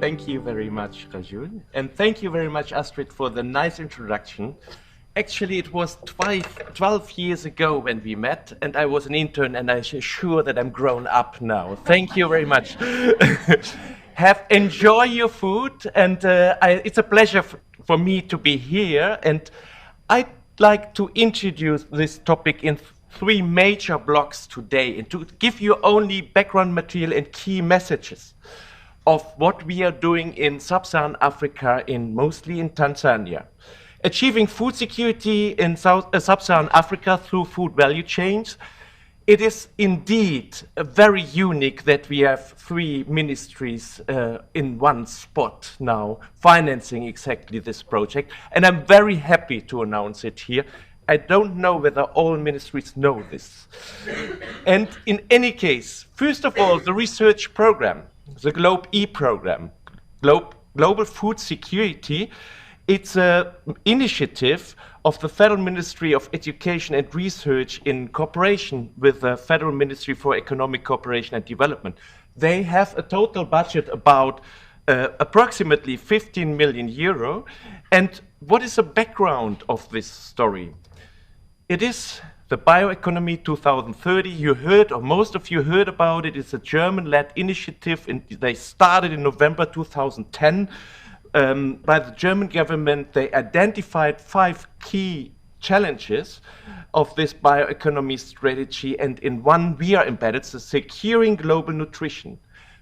Thank you very much, Rajul. And thank you very much, Astrid, for the nice introduction. Actually, it was 12 years ago when we met, and I was an intern, and I'm sure that I'm grown up now. Thank you very much. Enjoy your food, and it's a pleasure for me to be here. And I'd like to introduce this topic in three major blocks today, and to give you only background material and key messages of what we are doing in sub-Saharan Africa, mostly in Tanzania. Achieving food security in sub-Saharan Africa through food value chains. It is indeed very unique that we have three ministries in one spot now financing exactly this project, and I'm very happy to announce it here. I don't know whether all ministries know this. And in any case, first of all, the research program, the GLOBE-E program, Global Food Security. It's an initiative of the Federal Ministry of Education and Research in cooperation with the Federal Ministry for Economic Cooperation and Development. They have a total budget about approximately 15 million euro. And what is the background of this story? It is the Bioeconomy 2030. You heard, or most of you heard about it. It's a German-led initiative. They started in November 2010. By the German government. They identified 5 key challenges of this bioeconomy strategy, and in one we are embedded, so securing global nutrition.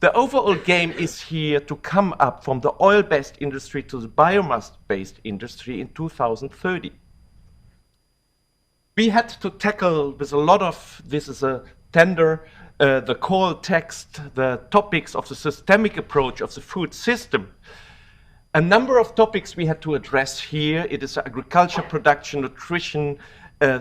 The overall game is here to come up from the oil-based industry to the biomass-based industry in 2030. We had to tackle with a lot of, this is a tender, the call text, the topics of the systemic approach of the food system. A number of topics we had to address here. It is agriculture, production, nutrition,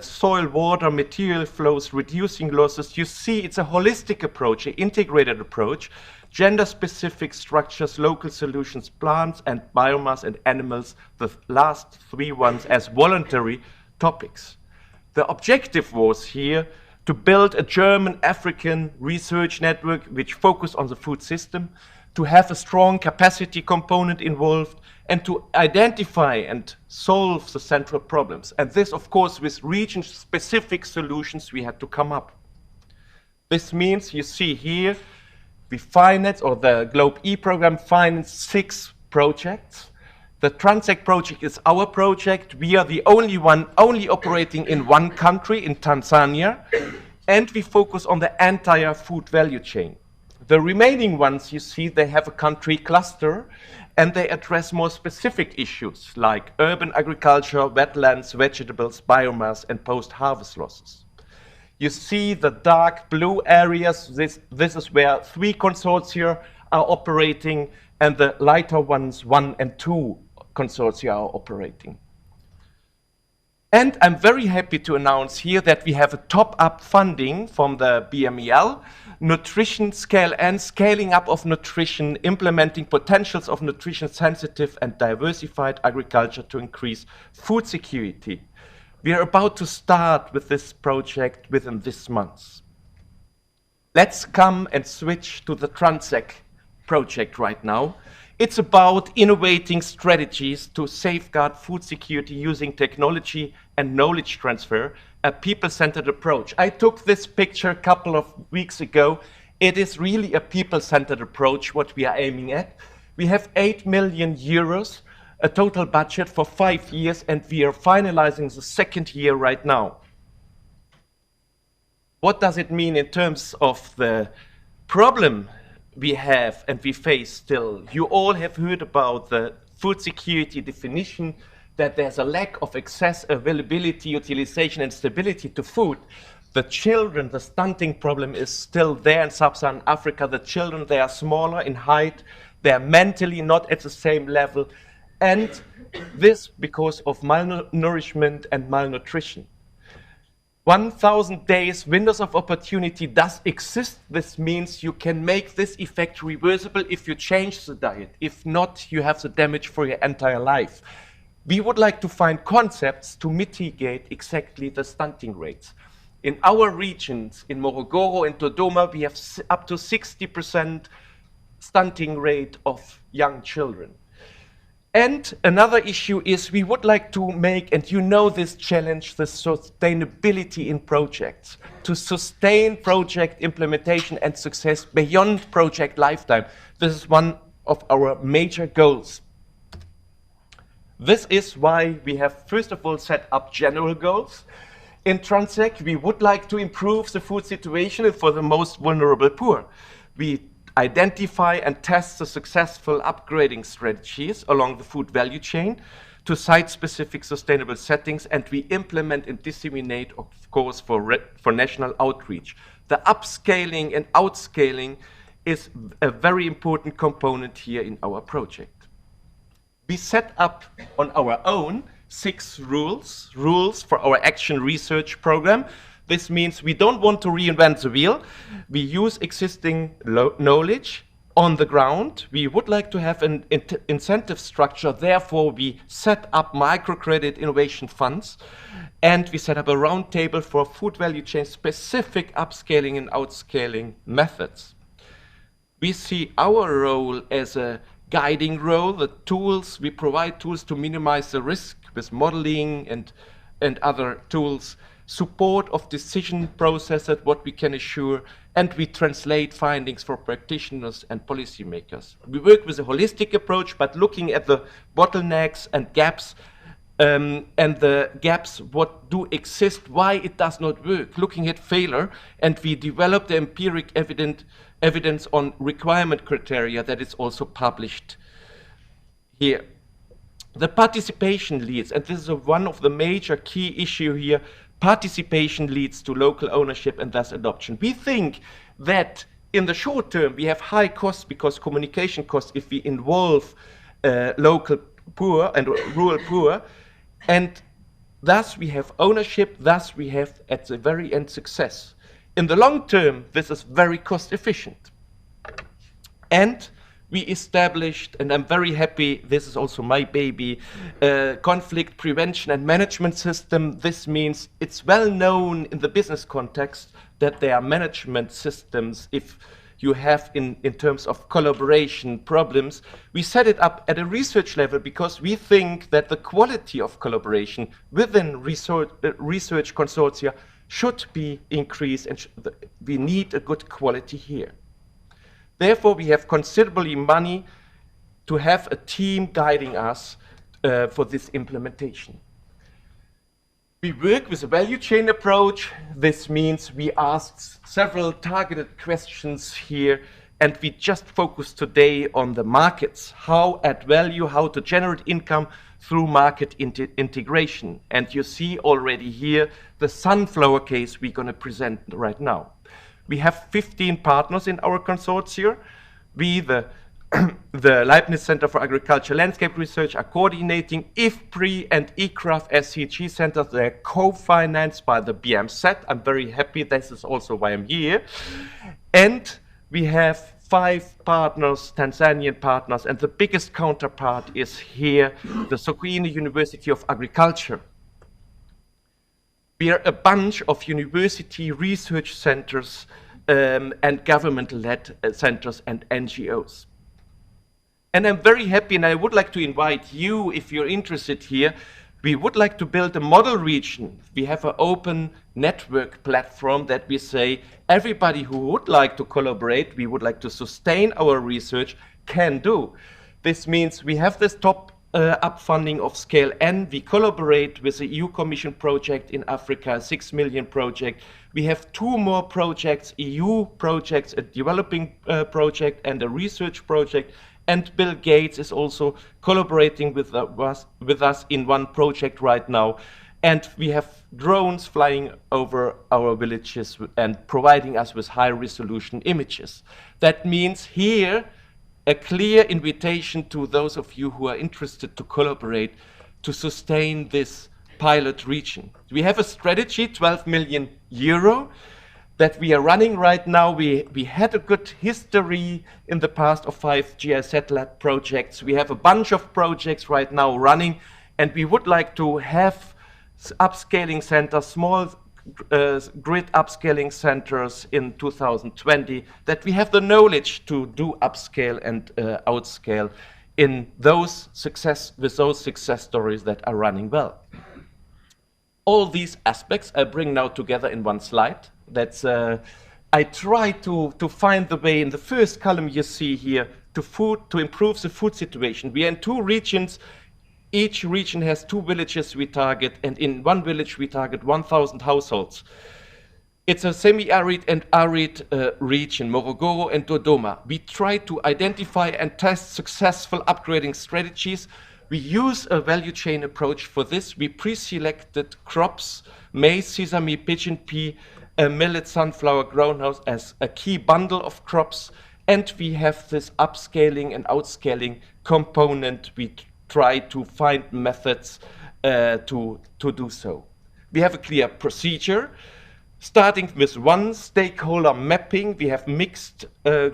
soil, water, material flows, reducing losses. You see, it's a holistic approach, an integrated approach, gender-specific structures, local solutions, plants and biomass and animals, the last 3 ones as voluntary topics. The objective was here to build a German-African research network which focused on the food system, to have a strong capacity component involved, and to identify and solve the central problems. And this, of course, with region-specific solutions we had to come up. This means, you see here, we finance, or the GLOBE-E program financed 6 projects. The Transect project is our project. We are the only one operating in one country, in Tanzania, and we focus on the entire food value chain. The remaining ones, you see, they have a country cluster, and they address more specific issues like urban agriculture, wetlands, vegetables, biomass, and post-harvest losses. You see the dark blue areas. This is where 3 consortia are operating, and the lighter ones, 1 and 2 consortia are operating. And I'm very happy to announce here that we have a top-up funding from the BMEL Nutrition Scale and Scaling Up of Nutrition, Implementing Potentials of Nutrition-Sensitive and Diversified Agriculture to Increase Food Security. We are about to start with this project within this month. Let's come and switch to the Transect project right now. It's about innovating strategies to safeguard food security using technology and knowledge transfer, a people-centered approach. I took this picture a couple of weeks ago. It is really a people-centered approach, what we are aiming at. We have 8 million euros, a total budget for 5 years, and we are finalizing the 2nd year right now. What does it mean in terms of the problem we have and we face still? You all have heard about the food security definition, that there's a lack of access, availability, utilization, and stability to food. The children, the stunting problem is still there in sub-Saharan Africa. The children, they are smaller in height, they are mentally not at the same level, and this because of malnourishment and malnutrition. 1,000 days windows of opportunity does exist. This means you can make this effect reversible if you change the diet. If not, you have the damage for your entire life. We would like to find concepts to mitigate exactly the stunting rates. In our regions, in Morogoro and Dodoma, we have up to 60% stunting rate of young children. And another issue is we would like to make, and you know this challenge, the sustainability in projects, to sustain project implementation and success beyond project lifetime. This is one of our major goals. This is why we have, first of all, set up general goals. In Transec, we would like to improve the food situation for the most vulnerable poor. We identify and test the successful upgrading strategies along the food value chain to site-specific sustainable settings, and we implement and disseminate, of course, for national outreach. The upscaling and outscaling is a very important component here in our project. We set up on our own 6 rules for our action research program. This means we don't want to reinvent the wheel. We use existing knowledge on the ground. We would like to have an incentive structure. Therefore, we set up microcredit innovation funds, and we set up a roundtable for food value chain specific upscaling and outscaling methods. We see our role as a guiding role. The tools, we provide tools to minimize the risk with modeling and other tools, support of decision processes, what we can assure, and we translate findings for practitioners and policymakers. We work with a holistic approach, but looking at the bottlenecks and gaps, what do exist, why it does not work, looking at failure, and we develop the empiric evidence on requirement criteria that is also published here. The participation leads, and this is one of the major key issue here, participation leads to local ownership and thus adoption. We think that in the short term we have high costs because communication costs if we involve local poor and rural poor, and thus we have ownership, thus we have at the very end success. In the long term, this is very cost efficient. And we established, and I'm very happy, this is also my baby, conflict prevention and management system. This means it's well known in the business context that there are management systems if you have in terms of collaboration problems. We set it up at a research level because we think that the quality of collaboration within research consortia should be increased, and we need a good quality here. Therefore, we have considerably money to have a team guiding us for this implementation. We work with a value chain approach. This means we ask several targeted questions here, and we just focus today on the markets, how add value, how to generate income through market integration. And you see already here the sunflower case we're going to present right now. We have 15 partners in our consortia. We, the Leibniz Center for Agriculture Landscape Research, are coordinating. IFPRI and ICRAF SCG centers, they're co-financed by the BMZ. I'm very happy. This is also why I'm here. And we have 5 partners, Tanzanian partners, and the biggest counterpart is here, the Sokoine University of Agriculture. We are a bunch of university research centers and government-led centers and NGOs. And I'm very happy, and I would like to invite you, if you're interested here, we would like to build a model region. We have an open network platform that we say everybody who would like to collaborate, we would like to sustain our research, can do. This means we have this top up funding of scale N. We collaborate with the EU Commission project in Africa, a 6 million project. We have 2 more projects, EU projects, a developing project and a research project. And Bill Gates is also collaborating with us in one project right now. And we have drones flying over our villages and providing us with high resolution images. That means here, a clear invitation to those of you who are interested to collaborate to sustain this pilot region. We have a strategy, 12 million euro, that we are running right now. We had a good history in the past of 5 GIS satellite projects. We have a bunch of projects right now running, and we would like to have upscaling centers, small grid upscaling centers in 2020, that we have the knowledge to do upscale and outscale in those success stories that are running well. All these aspects I bring now together in one slide. That's I try to find the way. In the first column you see here to improve the food situation. We are in 2 regions. Each region has 2 villages we target, and in 1 village we target 1,000 households. It's a semi-arid and arid region, Morogoro and Dodoma. We try to identify and test successful upgrading strategies. We use a value chain approach for this. We pre-selected crops, maize, sesame, pigeon pea, millet, sunflower, groundnut as a key bundle of crops. And we have this upscaling and outscaling component. We try to find methods to do so. We have a clear procedure. Starting with 1 stakeholder mapping, we have mixed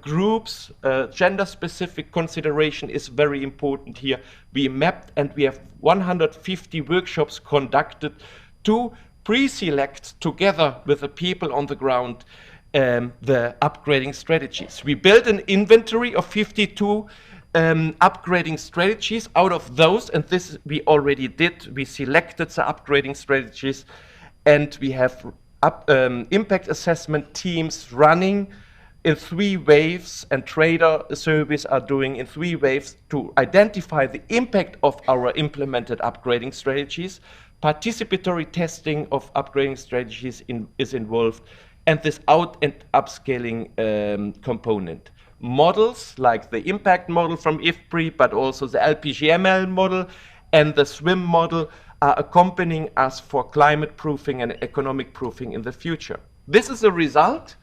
groups. Gender-specific consideration is very important here. We mapped and we have 150 workshops conducted to pre-select together with the people on the ground the upgrading strategies. We built an inventory of 52 upgrading strategies. Out of those, and this we already did, we selected the upgrading strategies, and we have impact assessment teams running in 3 waves, and trader service are doing in 3 waves to identify the impact of our implemented upgrading strategies. Participatory testing of upgrading strategies is involved, and this out and upscaling component. Models like the impact model from IFPRI, but also the LPGML model and the SWIM model are accompanying us for climate proofing and economic proofing in the future. This is a result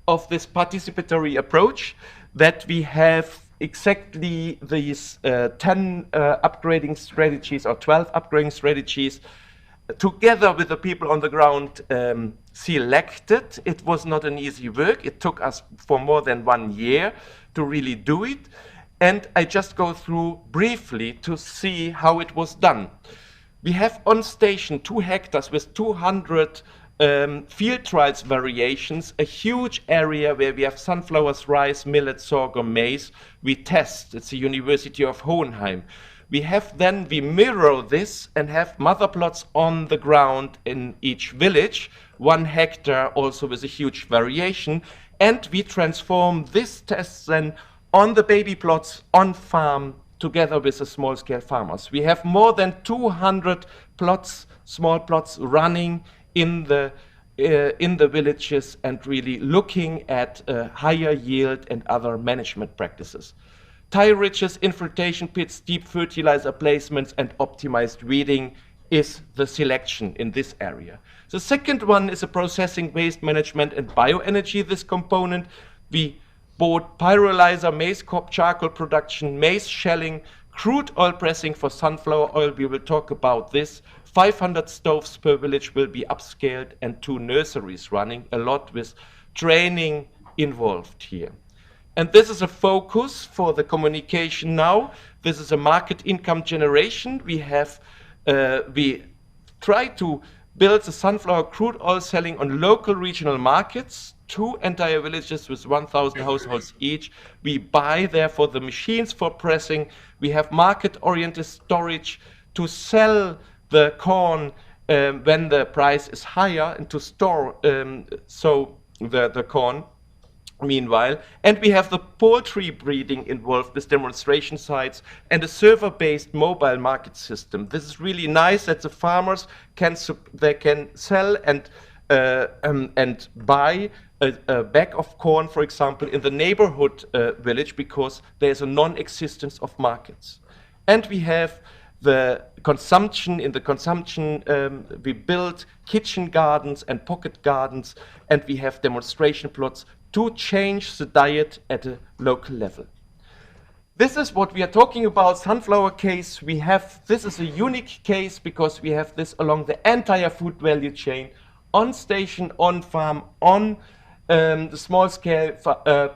of this participatory approach, that we have exactly these 10 upgrading strategies or 12 upgrading strategies together with the people on the ground selected. It was not an easy work. It took us for more than 1 year to really do it. And I just go through briefly to see how it was done. We have on station 2 hectares with 200 field trials variations, a huge area where we have sunflowers, rice, millet, sorghum, maize. We test. It's the University of Hohenheim. We mirror this and have mother plots on the ground in each village, 1 hectare also with a huge variation. And we transform this test then on the baby plots on farm together with the small-scale farmers. We have more than 200 plots, small plots running in the villages and really looking at higher yield and other management practices. Tile ridges, infiltration pits, deep fertilizer placements, and optimized weeding is the selection in this area. The second one is a processing, waste management, and bioenergy, this component. We bought pyrolyzer, maize cob charcoal production, maize shelling, crude oil pressing for sunflower oil. We will talk about this. 500 stoves per village will be upscaled, and 2 nurseries running, a lot with training involved here. And this is a focus for the communication now. This is a market income generation. We try to build the sunflower crude oil selling on local regional markets, 2 entire villages with 1,000 households each. We buy, therefore, the machines for pressing. We have market-oriented storage to sell the corn when the price is higher, and to store the corn meanwhile. And we have the poultry breeding involved with demonstration sites and a server-based mobile market system. This is really nice that the farmers can sell and buy a bag of corn, for example, in the neighborhood village, because there's a non-existence of markets. And we have the consumption. In the consumption, we build kitchen gardens and pocket gardens, and we have demonstration plots to change the diet at a local level. This is what we are talking about, sunflower case. This is a unique case because we have this along the entire food value chain, on station, on farm, on the small scale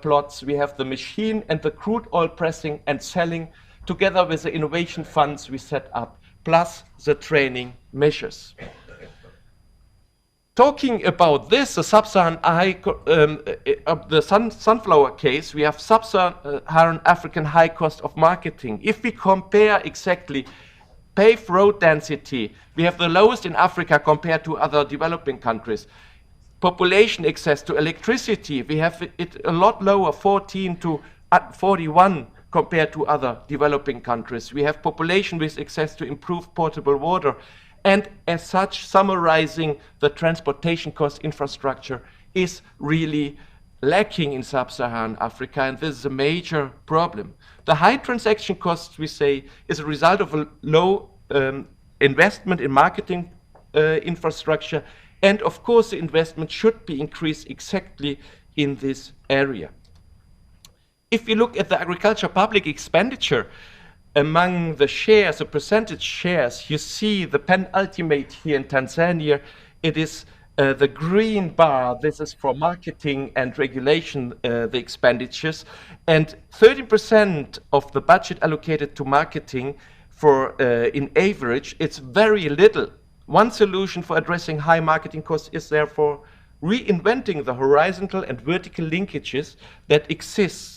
plots. We have the machine and the crude oil pressing and selling together with the innovation funds we set up, plus the training measures. talking about this, the sub-Saharan sunflower case, we have sub-Saharan African high cost of marketing. If we compare exactly paved road density, we have the lowest in Africa compared to other developing countries. Population access to electricity, we have it a lot lower, 14 to 41 compared to other developing countries. We have population with access to improved potable water. And as such, summarizing the transportation cost infrastructure is really lacking in sub-Saharan Africa, and this is a major problem. The high transaction costs, we say, is a result of a low investment in marketing infrastructure, and of course the investment should be increased exactly in this area. If we look at the agriculture public expenditure, among the shares, the percentage shares, you see the penultimate here in Tanzania. It is the green bar. This is for marketing and regulation, the expenditures. And 30% of the budget allocated to marketing for, in average, it's very little. One solution for addressing high marketing costs is therefore reinventing the horizontal and vertical linkages that exist.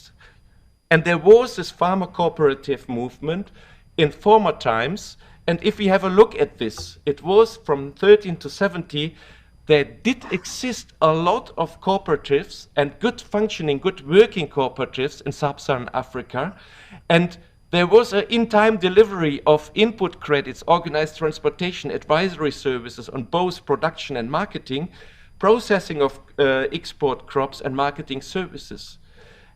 And there was this farmer cooperative movement in former times. And if we have a look at this, it was from 13 to 70, there did exist a lot of cooperatives and good functioning, good working cooperatives in sub-Saharan Africa. And there was an in-time delivery of input credits, organized transportation, advisory services on both production and marketing, processing of export crops and marketing services.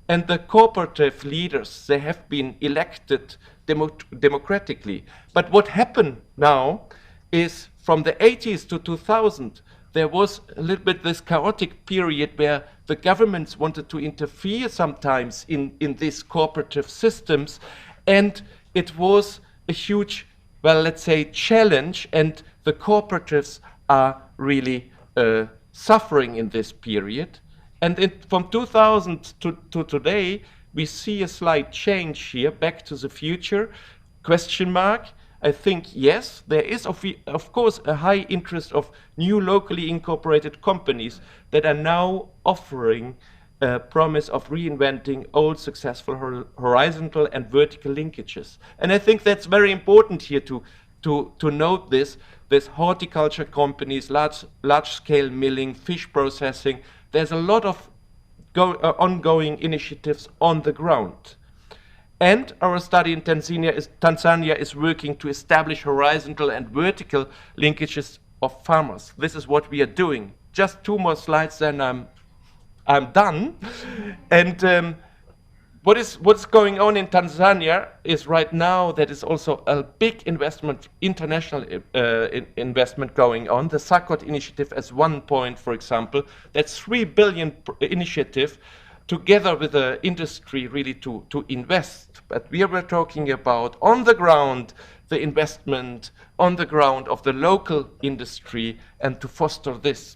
And the cooperative leaders, they have been elected democratically. But what happened now is from the 80s to 2000, there was a little bit this chaotic period where the governments wanted to interfere sometimes in these cooperative systems. And it was a huge, well, let's say, challenge. And the cooperatives are really suffering in this period. And from 2000 to today, we see a slight change here, back to the future, question mark. I think, yes, there is, of course, a high interest of new locally incorporated companies that are now offering a promise of reinventing old successful horizontal and vertical linkages. And I think that's very important here to note this horticulture companies, large-scale milling, fish processing. There's a lot of ongoing initiatives on the ground. And our study in Tanzania is working to establish horizontal and vertical linkages of farmers. This is what we are doing. Just 2 more slides, then I'm done. And what's going on in Tanzania is right now that is also a big investment, international investment going on. The SACOT initiative as one point, for example, that's 3 billion initiative together with the industry really to invest. But we were talking about on the ground, the investment on the ground of the local industry and to foster this.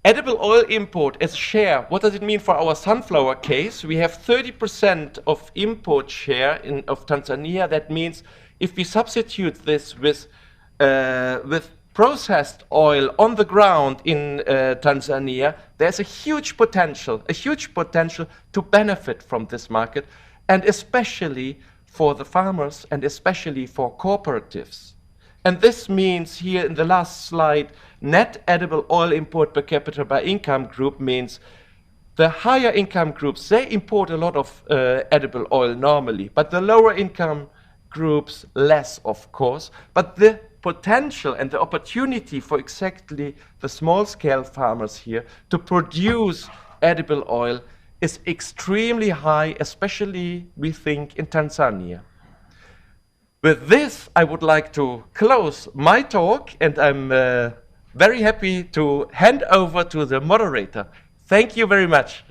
Edible oil import as share, what does it mean for our sunflower case? We have 30% of import share of Tanzania. That means if we substitute this with processed oil on the ground in Tanzania, there's a huge potential to benefit from this market, and especially for the farmers and especially for cooperatives. And this means here in the last slide, net edible oil import per capita by income group means the higher income groups, they import a lot of edible oil normally, but the lower income groups less, of course. But the potential and the opportunity for exactly the small-scale farmers here to produce edible oil is extremely high, especially, we think, in Tanzania. With this, I would like to close my talk, and I'm very happy to hand over to the moderator. Thank you very much.